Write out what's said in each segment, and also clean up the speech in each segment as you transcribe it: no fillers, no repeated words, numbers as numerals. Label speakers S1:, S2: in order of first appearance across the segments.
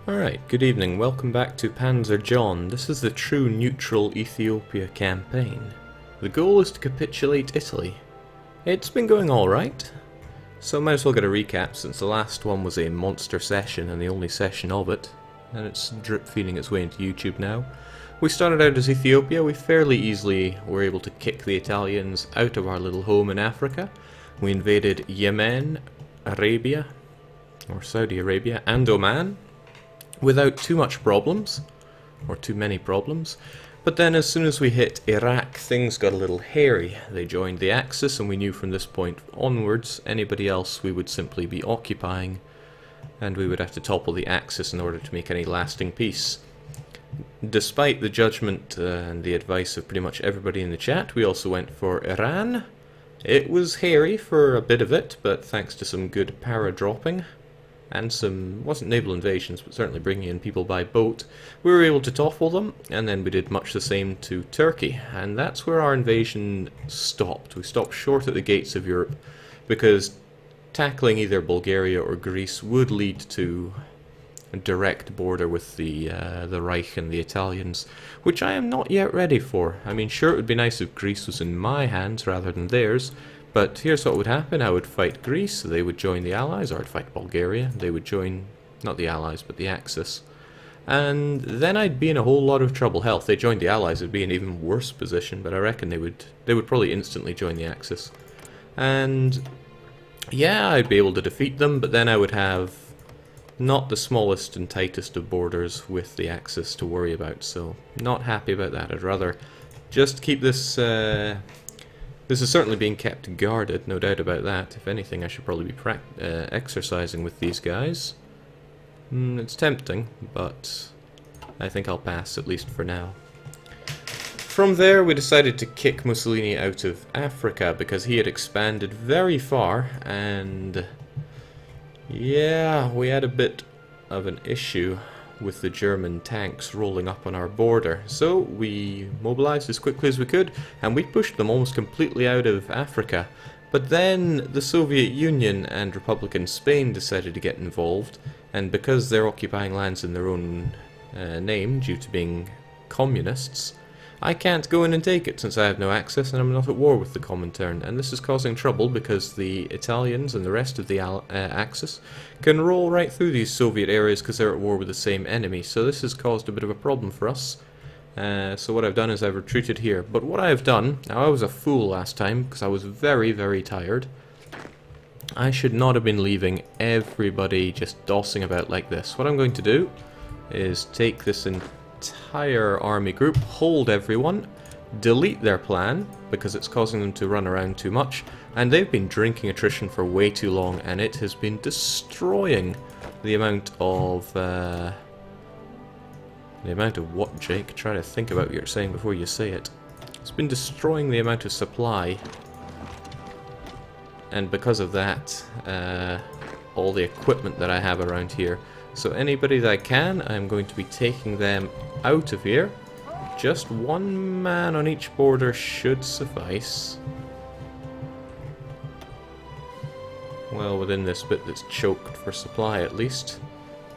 S1: Alright, good evening. Welcome back to Panzer John. This is the true neutral Ethiopia campaign. The goal is to capitulate Italy. It's been going alright, so might as well get a recap since the last one was a monster session and the only session of it, and it's drip feeding its way into YouTube now. We started out as Ethiopia. We fairly easily were able to kick the Italians out of our little home in Africa. We invaded Yemen, Arabia, or Saudi Arabia, and Oman, without too much problems, or too many problems. But then as soon as we hit Iraq, things got a little hairy. They joined the Axis, and we knew from this point onwards, anybody else we would simply be occupying, and we would have to topple the Axis in order to make any lasting peace. Despite the judgment and the advice of pretty much everybody in the chat, we also went for Iran. It was hairy for a bit of it, but thanks to some good para-dropping, and some, wasn't naval invasions, but certainly bringing in people by boat, we were able to topple them, and then we did much the same to Turkey, and that's where our invasion stopped. We stopped short at the gates of Europe, because tackling either Bulgaria or Greece would lead to a direct border with the Reich and the Italians, which I am not yet ready for. I mean, sure, it would be nice if Greece was in my hands rather than theirs, but here's what would happen. I would fight Greece, they would join the Allies, or I'd fight Bulgaria, they would join, not the Allies, but the Axis. And then I'd be in a whole lot of trouble. Hell, if they joined the Allies, it'd be an even worse position, but I reckon they would probably instantly join the Axis. And yeah, I'd be able to defeat them, but then I would have not the smallest and tightest of borders with the Axis to worry about, so not happy about that. I'd rather just keep this. This is certainly being kept guarded, no doubt about that. If anything, I should probably be exercising with these guys. It's tempting, but I think I'll pass, at least for now. From there, we decided to kick Mussolini out of Africa, because he had expanded very far, and yeah, we had a bit of an issue with the German tanks rolling up on our border. So we mobilized as quickly as we could, and we pushed them almost completely out of Africa. But then the Soviet Union and Republican Spain decided to get involved, and because they're occupying lands in their own name due to being communists, I can't go in and take it since I have no access and I'm not at war with the Comintern, and this is causing trouble because the Italians and the rest of the Axis can roll right through these Soviet areas because they're at war with the same enemy, so this has caused a bit of a problem for us. So what I've done is I've retreated here, but what I have done, now I was a fool last time because I was very, very tired. I should not have been leaving everybody just dossing about like this. What I'm going to do is take this entire army group, hold everyone, delete their plan because it's causing them to run around too much, and they've been drinking attrition for way too long, and it has been destroying the amount of what, Jake? Try to think about what you're saying before you say it. It's been destroying the amount of supply, and because of that, all the equipment that I have around here. So anybody that I can, I'm going to be taking them out of here. Just one man on each border should suffice. Well, within this bit that's choked for supply at least.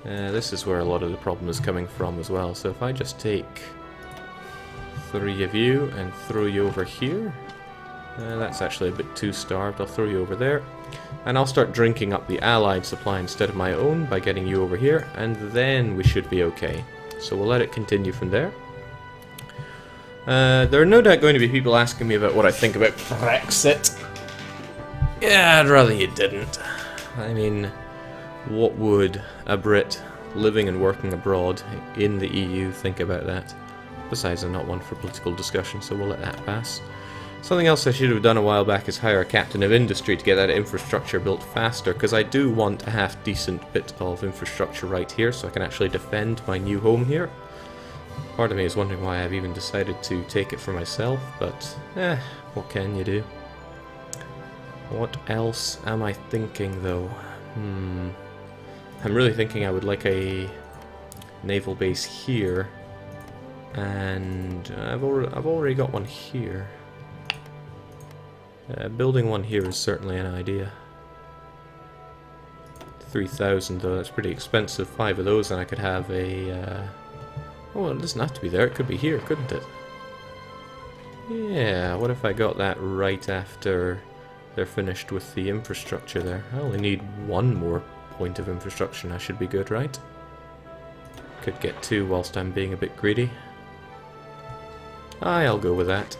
S1: This is where a lot of the problem is coming from as well. So if I just take 3 of you and throw you over here. That's actually a bit too starved. I'll throw you over there. And I'll start drinking up the Allied supply instead of my own by getting you over here, and then we should be okay. So we'll let it continue from there. There are no doubt going to be people asking me about what I think about Brexit. Yeah, I'd rather you didn't. I mean, what would a Brit living and working abroad in the EU think about that? Besides, I'm not one for political discussion, so we'll let that pass. Something else I should have done a while back is hire a captain of industry to get that infrastructure built faster, because I do want a half-decent bit of infrastructure right here so I can actually defend my new home here. Part of me is wondering why I've even decided to take it for myself, but what can you do? What else am I thinking though? I'm really thinking I would like a naval base here, and I've already got one here. Building one here is certainly an idea. 3,000 though, that's pretty expensive. 5 of those and I could have a... Oh, it doesn't have to be there, it could be here, couldn't it? Yeah, what if I got that right after they're finished with the infrastructure there? I only need one more point of infrastructure and I should be good, right? Could get 2 whilst I'm being a bit greedy. Aye, I'll go with that.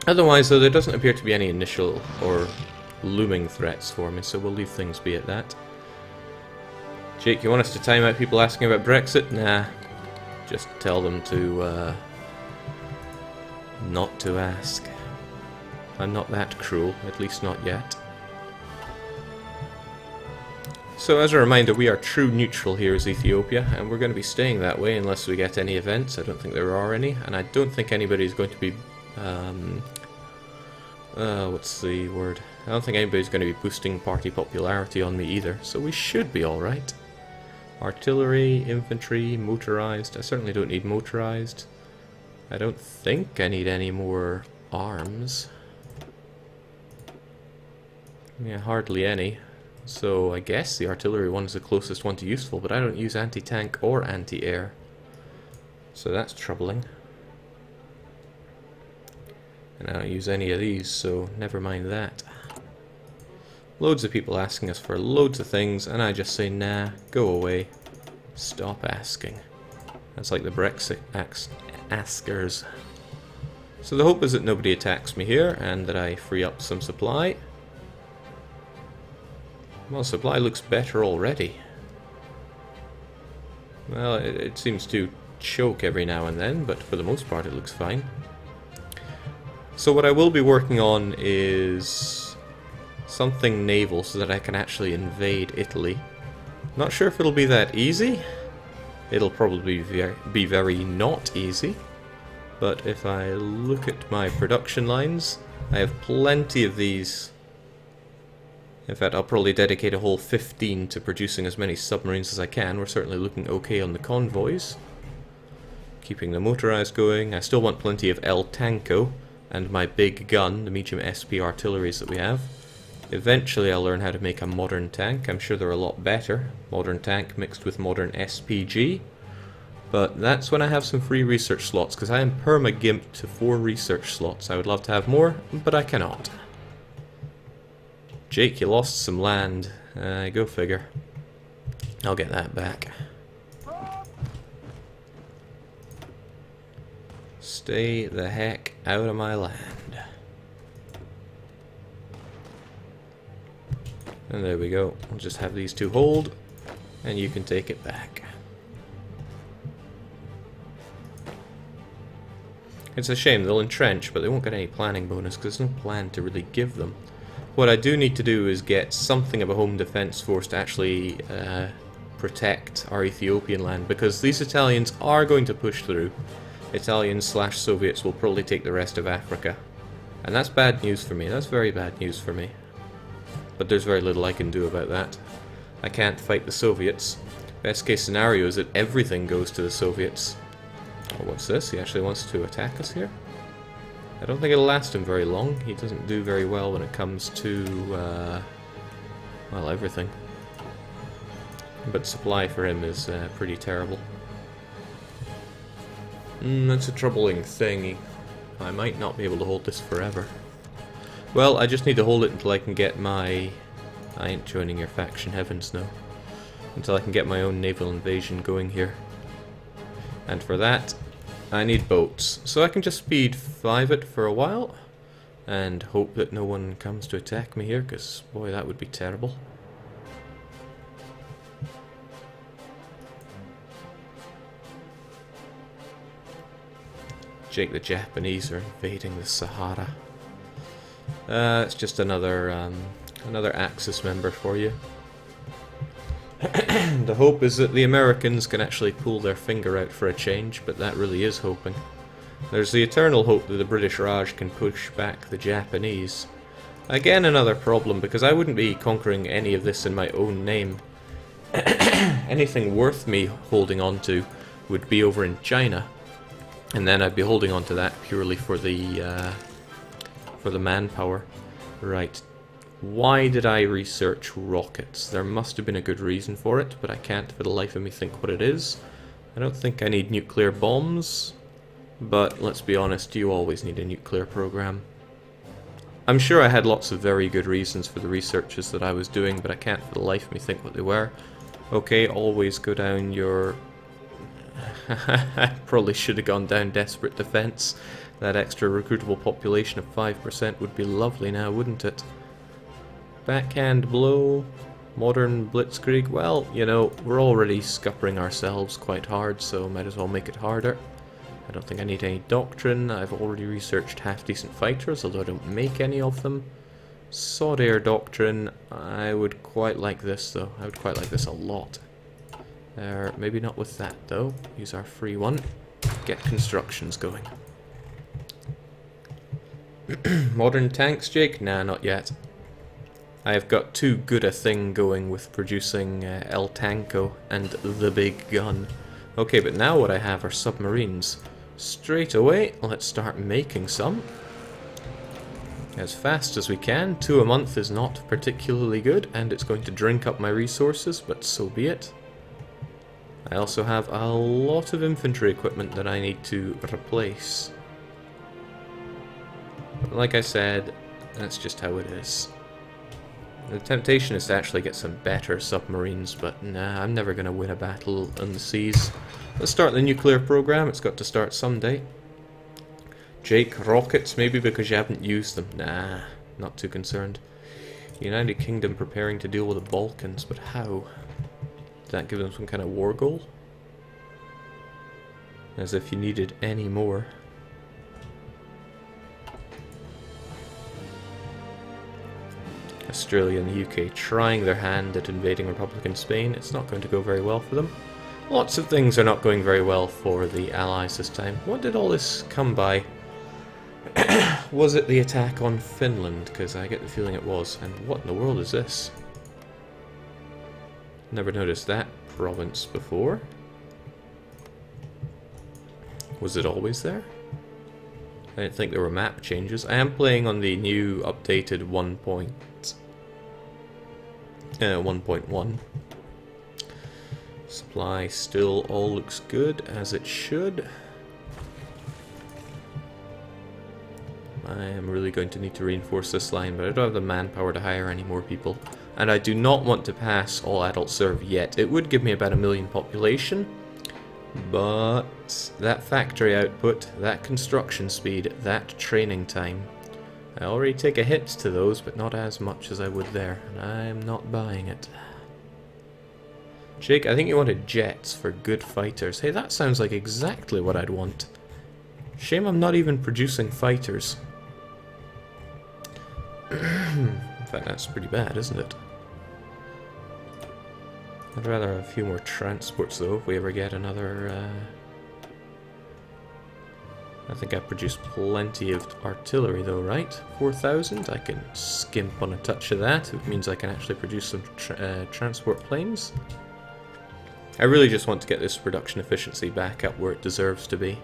S1: Otherwise, though, there doesn't appear to be any initial or looming threats for me, so we'll leave things be at that. Jake, you want us to time out people asking about Brexit? Nah. Just tell them to, not to ask. I'm not that cruel, at least not yet. So as a reminder, we are true neutral here as Ethiopia, and we're going to be staying that way unless we get any events. I don't think there are any, and I don't think anybody's going to be, what's the word? I don't think anybody's going to be boosting party popularity on me either, so we should be alright. Artillery, infantry, motorized. I certainly don't need motorized. I don't think I need any more arms. Yeah, hardly any. So I guess the artillery one is the closest one to useful, but I don't use anti-tank or anti-air. So that's troubling. And I don't use any of these, so never mind that. Loads of people asking us for loads of things, and I just say, nah, go away. Stop asking. That's like the Brexit askers. So the hope is that nobody attacks me here, and that I free up some supply. Well, supply looks better already. Well, it seems to choke every now and then, but for the most part it looks fine. So what I will be working on is something naval so that I can actually invade Italy. Not sure if it'll be that easy. It'll probably be very not easy. But if I look at my production lines, I have plenty of these. In fact, I'll probably dedicate a whole 15 to producing as many submarines as I can. We're certainly looking okay on the convoys. Keeping the motorized going. I still want plenty of El Tanco and my big gun, the medium SP artilleries that we have. Eventually I'll learn how to make a modern tank. I'm sure they're a lot better. Modern tank mixed with modern SPG. But that's when I have some free research slots, because I am perma-gimped to 4 research slots. I would love to have more, but I cannot. Jake, you lost some land. Go figure. I'll get that back. Stay the heck out of my land. And there we go. We'll just have these 2 hold, and you can take it back. It's a shame, they'll entrench, but they won't get any planning bonus, because there's no plan to really give them. What I do need to do is get something of a home defense force to actually protect our Ethiopian land, because these Italians are going to push through. Italians/Soviets will probably take the rest of Africa. And that's bad news for me, that's very bad news for me. But there's very little I can do about that. I can't fight the Soviets. Best case scenario is that everything goes to the Soviets. Oh, what's this? He actually wants to attack us here? I don't think it'll last him very long. He doesn't do very well when it comes to, well, everything. But supply for him is pretty terrible. That's a troubling thing. I might not be able to hold this forever. Well, I just need to hold it until I can get my... I ain't joining your faction, heavens no. Until I can get my own naval invasion going here. And for that, I need boats. So I can just speed 5 it for a while, and hope that no one comes to attack me here, because, boy, that would be terrible. Jake, the Japanese are invading the Sahara. It's just another another Axis member for you. The hope is that the Americans can actually pull their finger out for a change, but that really is hoping. There's the eternal hope that the British Raj can push back the Japanese. Again, another problem, because I wouldn't be conquering any of this in my own name. Anything worth me holding on to would be over in China, and then I'd be holding on to that purely for the manpower. Right. Why did I research rockets? There must have been a good reason for it, but I can't for the life of me think what it is. I don't think I need nuclear bombs, but let's be honest, you always need a nuclear program. I'm sure I had lots of very good reasons for the researches that I was doing, but I can't for the life of me think what they were. Okay, always go down your... I probably should have gone down desperate defense. That extra recruitable population of 5% would be lovely now, wouldn't it? Backhand blow, modern blitzkrieg. Well, you know, we're already scuppering ourselves quite hard, so might as well make it harder. I don't think I need any doctrine. I've already researched half-decent fighters, although I don't make any of them. Sod air doctrine. I would quite like this, though. I would quite like this a lot. Maybe not with that, though. Use our free one. Get constructions going. Modern tanks, Jake? Nah, not yet. I've got too good a thing going with producing El Tanco and the big gun. Okay, but now what I have are submarines. Straight away, let's start making some. As fast as we can. 2 a month is not particularly good, and it's going to drink up my resources, but so be it. I also have a lot of infantry equipment that I need to replace. But like I said, that's just how it is. The temptation is to actually get some better submarines, but nah, I'm never going to win a battle on the seas. Let's start the nuclear program. It's got to start someday. Jake, rockets, maybe because you haven't used them. Nah, not too concerned. United Kingdom preparing to deal with the Balkans, but how? Did that give them some kind of war goal? As if you needed any more. Australia and the UK trying their hand at invading Republican Spain. It's not going to go very well for them. Lots of things are not going very well for the Allies this time. What did all this come by? Was it the attack on Finland? Because I get the feeling it was. And what in the world is this? Never noticed that province before. Was it always there? I didn't think there were map changes. I am playing on the new updated 1.1. Supply still all looks good as it should. I am really going to need to reinforce this line, but I don't have the manpower to hire any more people. And I do not want to pass all adult serve yet. It would give me about 1 million population, but that factory output, that construction speed, that training time, I already take a hit to those, but not as much as I would there, and I'm not buying it. Jake, I think you wanted jets for good fighters. Hey, that sounds like exactly what I'd want. Shame I'm not even producing fighters. In fact, that's pretty bad, isn't it? I'd rather have a few more transports, though, if we ever get another... I think I produced plenty of artillery, though, right? 4,000? I can skimp on a touch of that. It means I can actually produce some transport planes. I really just want to get this production efficiency back up where it deserves to be.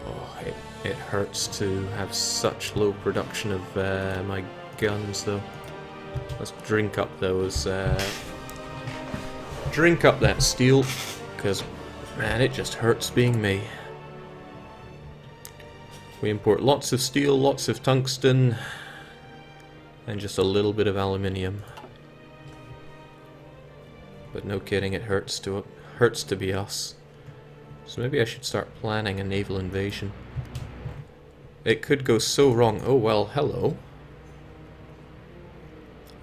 S1: Oh, it hurts to have such low production of my guns, though. Let's drink up those... drink up that steel, because, man, it just hurts being me. We import lots of steel, lots of tungsten, and just a little bit of aluminium. But no kidding, it hurts to be us. So maybe I should start planning a naval invasion. It could go so wrong. Oh well, hello.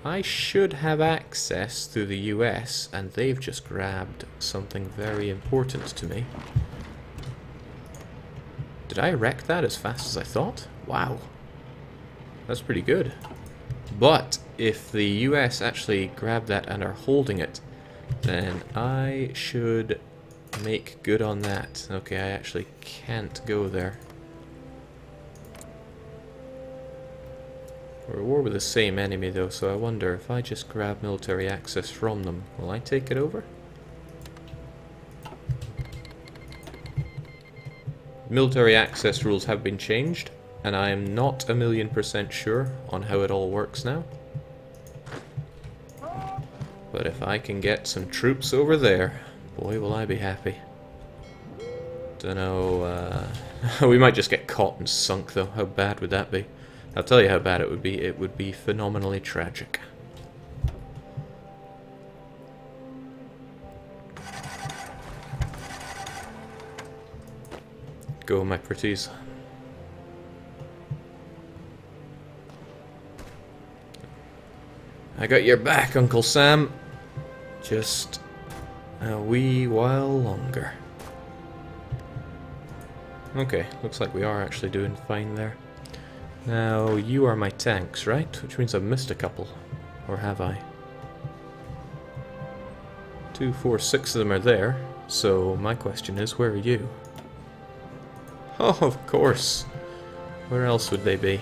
S1: I should have access to the US, and they've just grabbed something very important to me. Did I wreck that as fast as I thought? Wow. That's pretty good. But if the US actually grab that and are holding it, then I should make good on that. Okay, I actually can't go there. We're at war with the same enemy though, so I wonder if I just grab military access from them, will I take it over? Military access rules have been changed. And I am not 1,000,000% sure on how it all works now. But if I can get some troops over there, boy will I be happy. Dunno, we might just get caught and sunk though. How bad would that be? I'll tell you how bad it would be. It would be phenomenally tragic. Go, my pretties. I got your back, Uncle Sam. Just a wee while longer. Okay, looks like we are actually doing fine there. Now, you are my tanks, right? Which means I've missed a couple. Or have I? 2, 4, 6 of them are there. So, my question is, where are you? Oh, of course. Where else would they be?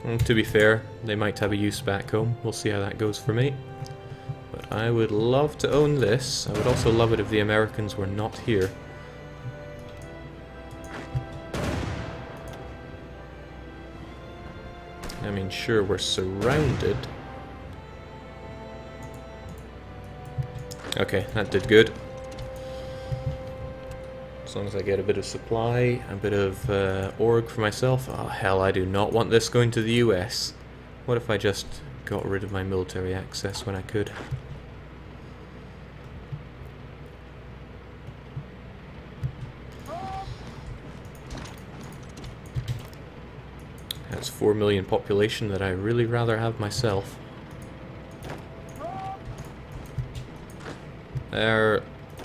S1: Well, to be fair, they might have a use back home. We'll see how that goes for me. But I would love to own this. I would also love it if the Americans were not here. I mean, sure, we're surrounded. Okay, that did good. As long as I get a bit of supply, a bit of org for myself. Oh hell, I do not want this going to the US. What if I just got rid of my military access when I could? That's 4 million population that I really rather have myself.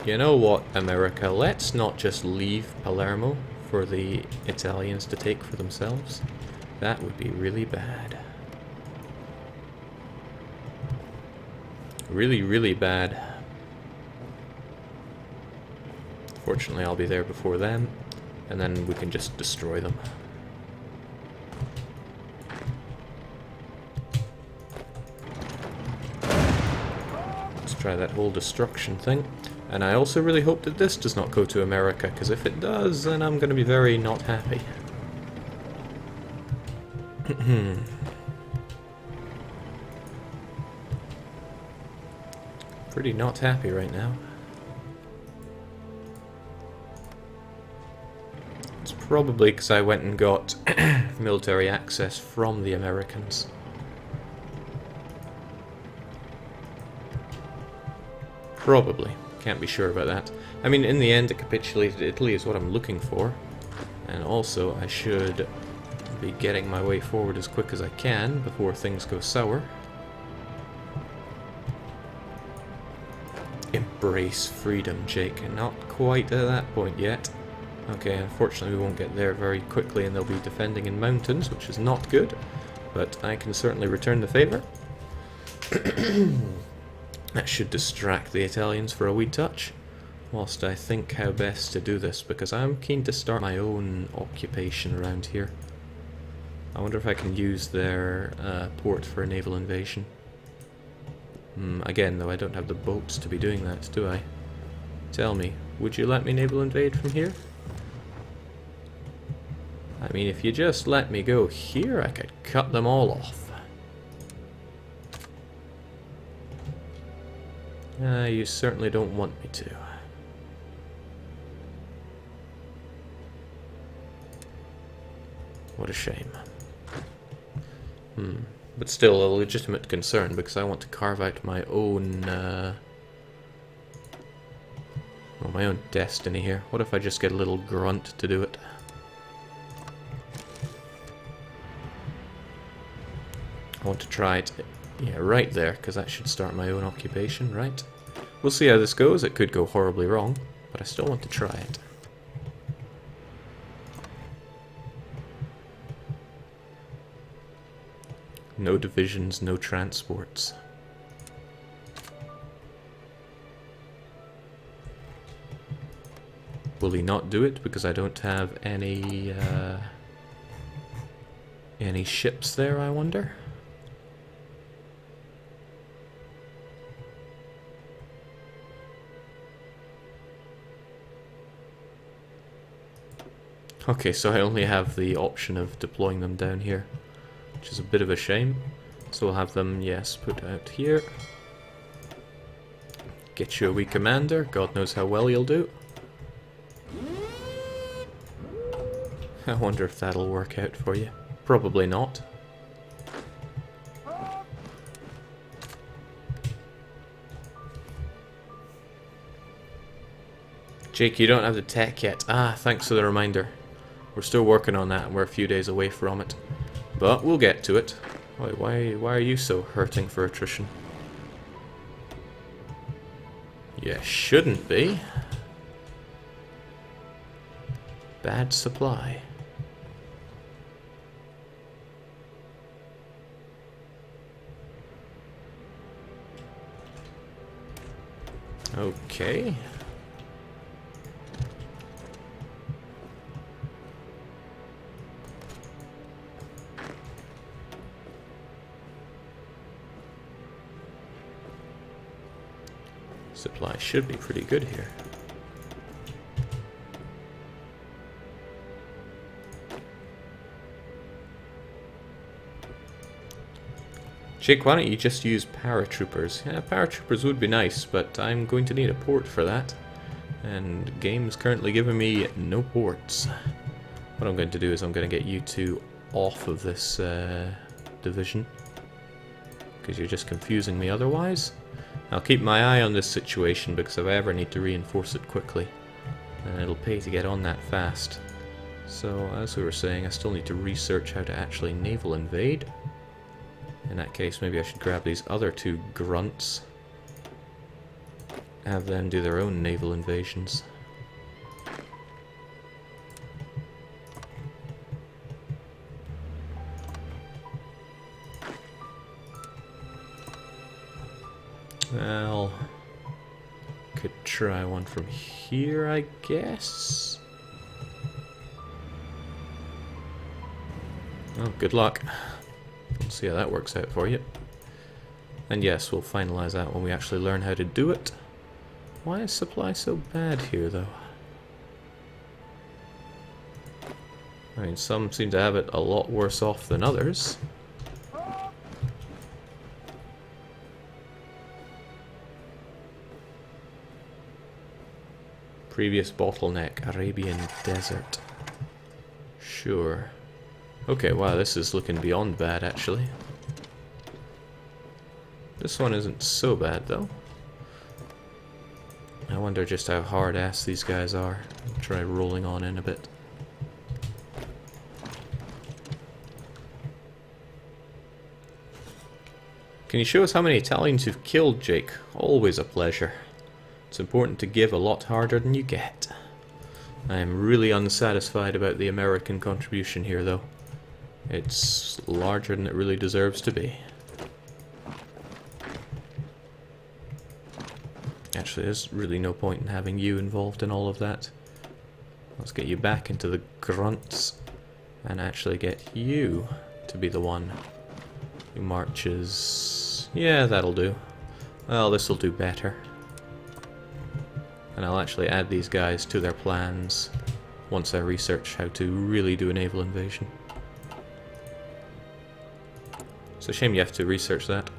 S1: You know what, America, let's not just leave Palermo for the Italians to take for themselves. That would be really bad. Really, really bad. Fortunately, I'll be there before them, and then we can just destroy them. Let's try that whole destruction thing. And I also really hope that this does not go to America, because if it does, then I'm going to be very not happy. Pretty not happy right now. It's probably because I went and got military access from the Americans. Probably. Can't be sure about that. I mean, in the end, it capitulated Italy is what I'm looking for. And also, I should be getting my way forward as quick as I can before things go sour. Embrace freedom, Jake. Not quite at that point yet. Okay, unfortunately we won't get there very quickly and they'll be defending in mountains, which is not good. But I can certainly return the favour. That should distract the Italians for a wee touch, whilst I think how best to do this, because I'm keen to start my own occupation around here. I wonder if I can use their port for a naval invasion. Again, though, I don't have the boats to be doing that, do I? Tell me, would you let me naval invade from here? I mean, if you just let me go here, I could cut them all off. You certainly don't want me to. What a shame. But still a legitimate concern, because I want to carve out my own, well, my own destiny here. What if I just get a little grunt to do it? I want to try it, yeah, right there, because that should start my own occupation, right? We'll see how this goes. It could go horribly wrong, but I still want to try it. No divisions, no transports. Will he not do it because I don't have any ships there, I wonder? Okay, so I only have the option of deploying them down here, which is a bit of a shame. So we'll have them, yes, put out here. Get you a wee commander, God knows how well you'll do. I wonder if that'll work out for you. Probably not. Jake, you don't have the tech yet. Ah, thanks for the reminder. We're still working on that and we're a few days away from it. But we'll get to it. Why are you so hurting for attrition? You shouldn't be. Bad supply. Okay. Supply should be pretty good here. Jake, why don't you just use paratroopers? Yeah, paratroopers would be nice, but I'm going to need a port for that. And the game's currently giving me no ports. What I'm going to do is I'm going to get you two off of this division, because you're just confusing me otherwise. I'll keep my eye on this situation, because if I ever need to reinforce it quickly, then it'll pay to get on that fast. So, as we were saying, I still need to research how to actually naval invade. In that case, maybe I should grab these other two grunts, have them do their own naval invasions. Well, could try one from here, I guess. Oh, good luck. We'll see how that works out for you. And yes, we'll finalize that when we actually learn how to do it. Why is supply so bad here, though? I mean, some seem to have it a lot worse off than others. Previous bottleneck, Arabian Desert. Sure. Okay, wow, this is looking beyond bad, actually. This one isn't so bad, though. I wonder just how hard-ass these guys are. I'll try rolling on in a bit. Can you show us how many Italians you've killed, Jake? Always a pleasure. It's important to give a lot harder than you get. I am really unsatisfied about the American contribution here, though. It's larger than it really deserves to be. Actually, there's really no point in having you involved in all of that. Let's get you back into the grunts and actually get you to be the one who marches. Yeah, that'll do. Well, this'll do better. And I'll actually add these guys to their plans once I research how to really do a naval invasion. It's a shame you have to research that.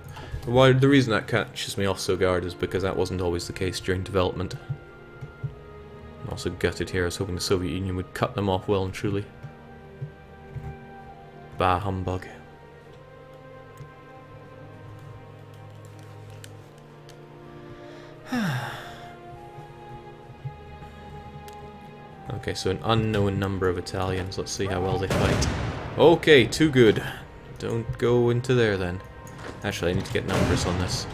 S1: Why, the reason that catches me off so guard is because that wasn't always the case during development. I'm also gutted here. I was hoping the Soviet Union would cut them off well and truly. Bah humbug. Okay, so an unknown number of Italians. Let's see how well they fight. Okay, too good. Don't go into there then. Actually, I need to get numbers on this.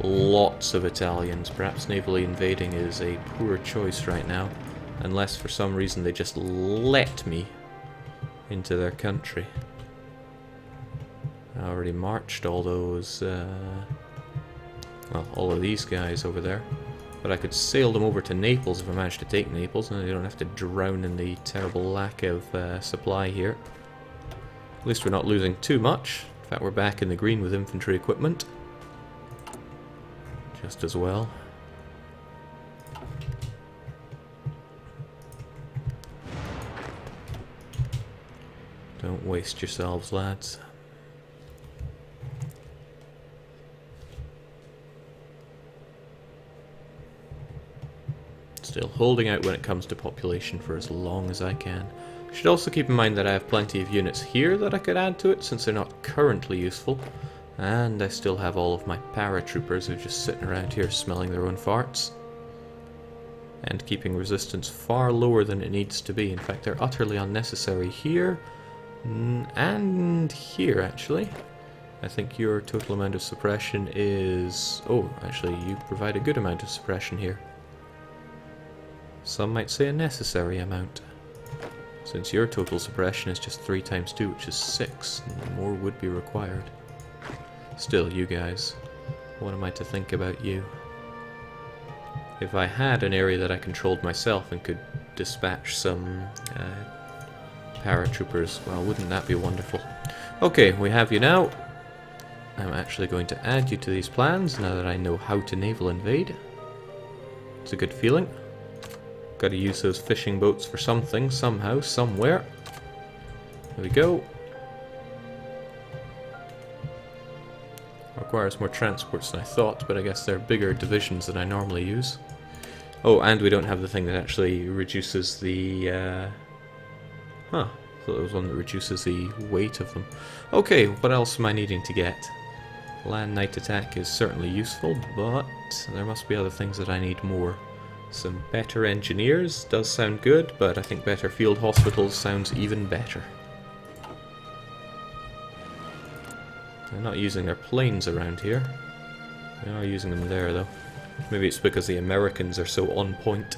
S1: Lots of Italians. Perhaps navally invading is a poor choice right now. Unless for some reason they just let me into their country. I already marched all those, well, all of these guys over there. But I could sail them over to Naples if I managed to take Naples, and they don't have to drown in the terrible lack of supply here. At least we're not losing too much. In fact, we're back in the green with infantry equipment. Just as well. Don't waste yourselves, lads. Still holding out when it comes to population for as long as I can. Should also keep in mind that I have plenty of units here that I could add to it since they're not currently useful. And I still have all of my paratroopers who are just sitting around here smelling their own farts. And keeping resistance far lower than it needs to be. In fact, they're utterly unnecessary here. And here, actually. I think your total amount of suppression is... Oh, actually, you provide a good amount of suppression here. Some might say a necessary amount. Since your total suppression is just 3 times 2, which is 6, more would be required. Still, you guys, what am I to think about you? If I had an area that I controlled myself and could dispatch some paratroopers, well, wouldn't that be wonderful? Okay, we have you now. I'm actually going to add you to these plans now that I know how to naval invade. It's a good feeling. Got to use those fishing boats for something, somehow, somewhere. There we go. Requires more transports than I thought, but I guess they're bigger divisions than I normally use. Oh, and we don't have the thing that actually reduces the... Huh, I thought there was one that reduces the weight of them. Okay, what else am I needing to get? Land night attack is certainly useful, but there must be other things that I need more. Some better engineers does sound good, but I think better field hospitals sounds even better. They're not using their planes around here. They are using them there, though. Maybe it's because the Americans are so on point.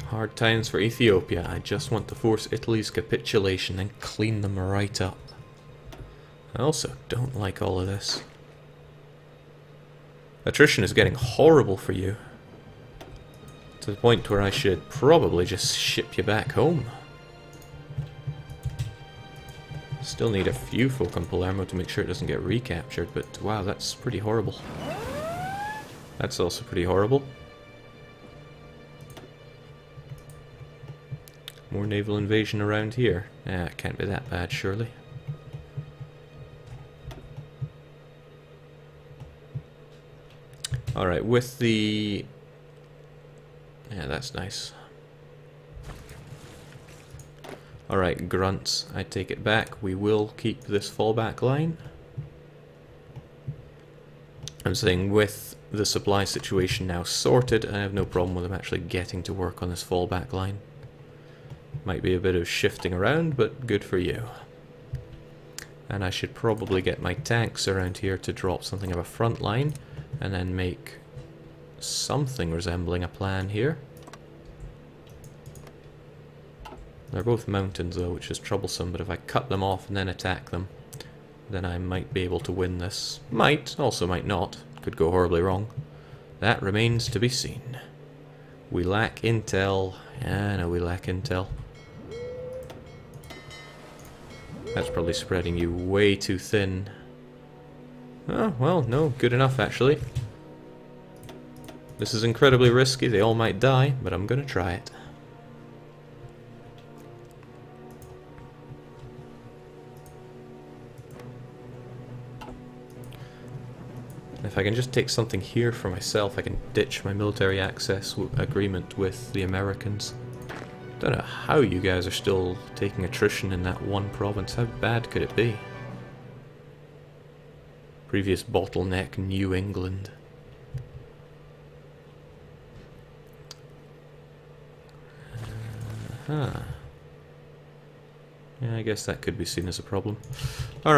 S1: Hard times for Ethiopia. I just want to force Italy's capitulation and clean them right up. I also don't like all of this. Attrition is getting horrible for you. To the point where I should probably just ship you back home. Still need a few folk on Palermo to make sure it doesn't get recaptured, but wow, that's pretty horrible. That's also pretty horrible. More naval invasion around here. It can't be that bad, surely. Alright, with the... Yeah, that's nice. Alright, grunts, I take it back. We will keep this fallback line. I'm saying with the supply situation now sorted, I have no problem with them actually getting to work on this fallback line. Might be a bit of shifting around, but good for you. And I should probably get my tanks around here to drop something of a front line, and then make something resembling a plan here. They're both mountains though, which is troublesome, but if I cut them off and then attack them, then I might be able to win this. Might, also might not. Could go horribly wrong. That remains to be seen. We lack intel. Yeah, no, we lack intel. That's probably spreading you way too thin. Oh, well, no, good enough actually. This is incredibly risky, they all might die, but I'm gonna try it. If I can just take something here for myself, I can ditch my military access agreement with the Americans. Don't know how you guys are still taking attrition in that one province. How bad could it be? Previous bottleneck, New England. Yeah, I guess that could be seen as a problem. Alright.